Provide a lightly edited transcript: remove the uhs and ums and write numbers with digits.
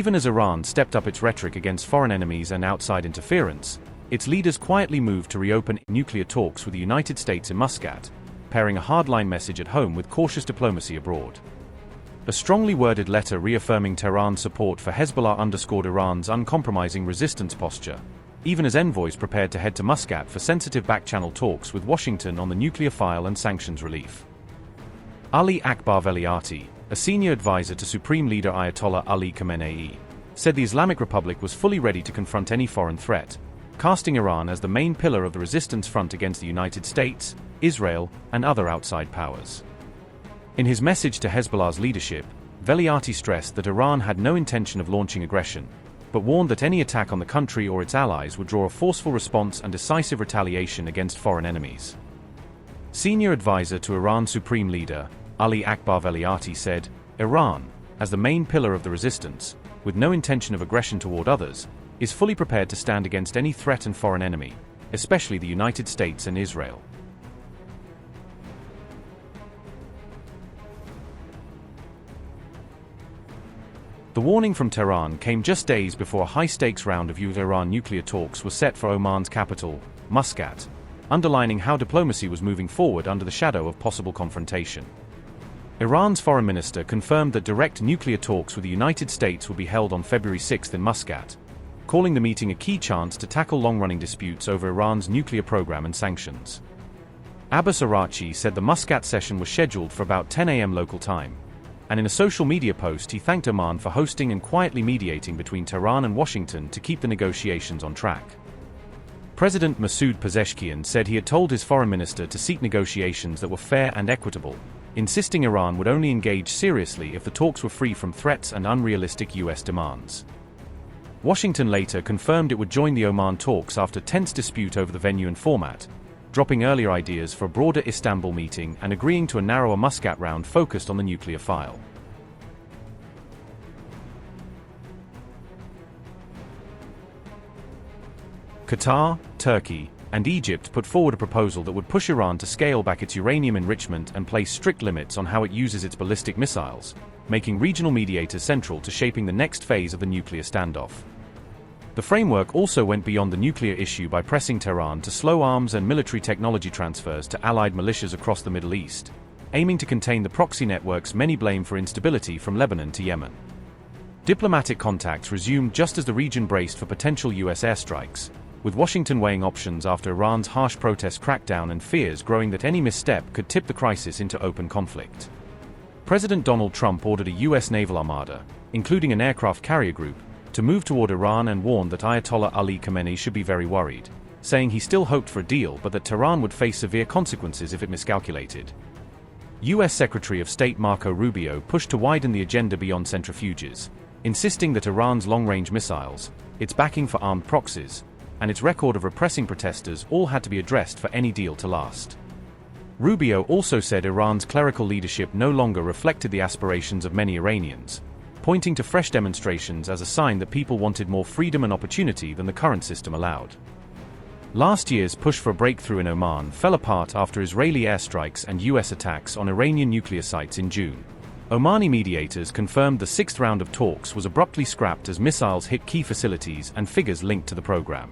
Even as Iran stepped up its rhetoric against foreign enemies and outside interference, its leaders quietly moved to reopen nuclear talks with the United States in Muscat, pairing a hardline message at home with cautious diplomacy abroad. A strongly worded letter reaffirming Tehran's support for Hezbollah underscored Iran's uncompromising resistance posture, even as envoys prepared to head to Muscat for sensitive back-channel talks with Washington on the nuclear file and sanctions relief. Ali Akbar Velayati, a senior advisor to Supreme Leader Ayatollah Ali Khamenei, said the Islamic Republic was fully ready to confront any foreign threat, casting Iran as the main pillar of the resistance front against the United States, Israel, and other outside powers. In his message to Hezbollah's leadership, Velayati stressed that Iran had no intention of launching aggression, but warned that any attack on the country or its allies would draw a forceful response and decisive retaliation against foreign enemies. Senior advisor to Iran's Supreme Leader, Ali Akbar Velayati said, "Iran, as the main pillar of the resistance, with no intention of aggression toward others, is fully prepared to stand against any threat and foreign enemy, especially the United States and Israel." The warning from Tehran came just days before a high-stakes round of U.S.-Iran nuclear talks was set for Oman's capital, Muscat, underlining how diplomacy was moving forward under the shadow of possible confrontation. Iran's foreign minister confirmed that direct nuclear talks with the United States will be held on February 6 in Muscat, calling the meeting a key chance to tackle long-running disputes over Iran's nuclear program and sanctions. Abbas Araghchi said the Muscat session was scheduled for about 10 a.m. local time, and in a social media post he thanked Oman for hosting and quietly mediating between Tehran and Washington to keep the negotiations on track. President Masoud Pezeshkian said he had told his foreign minister to seek negotiations that were fair and equitable, insisting Iran would only engage seriously if the talks were free from threats and unrealistic U.S. demands. Washington later confirmed it would join the Oman talks after tense dispute over the venue and format, dropping earlier ideas for a broader Istanbul meeting and agreeing to a narrower Muscat round focused on the nuclear file. Qatar, Turkey, and Egypt put forward a proposal that would push Iran to scale back its uranium enrichment and place strict limits on how it uses its ballistic missiles, making regional mediators central to shaping the next phase of the nuclear standoff. The framework also went beyond the nuclear issue by pressing Tehran to slow arms and military technology transfers to allied militias across the Middle East, aiming to contain the proxy networks many blame for instability from Lebanon to Yemen. Diplomatic contacts resumed just as the region braced for potential U.S. airstrikes, with Washington weighing options after Iran's harsh protest crackdown and fears growing that any misstep could tip the crisis into open conflict. President Donald Trump ordered a U.S. naval armada, including an aircraft carrier group, to move toward Iran and warned that Ayatollah Ali Khamenei should be very worried, saying he still hoped for a deal but that Tehran would face severe consequences if it miscalculated. U.S. Secretary of State Marco Rubio pushed to widen the agenda beyond centrifuges, insisting that Iran's long-range missiles, its backing for armed proxies, and its record of repressing protesters all had to be addressed for any deal to last. Rubio also said Iran's clerical leadership no longer reflected the aspirations of many Iranians, pointing to fresh demonstrations as a sign that people wanted more freedom and opportunity than the current system allowed. Last year's push for a breakthrough in Oman fell apart after Israeli airstrikes and U.S. attacks on Iranian nuclear sites in June. Omani mediators confirmed the sixth round of talks was abruptly scrapped as missiles hit key facilities and figures linked to the program.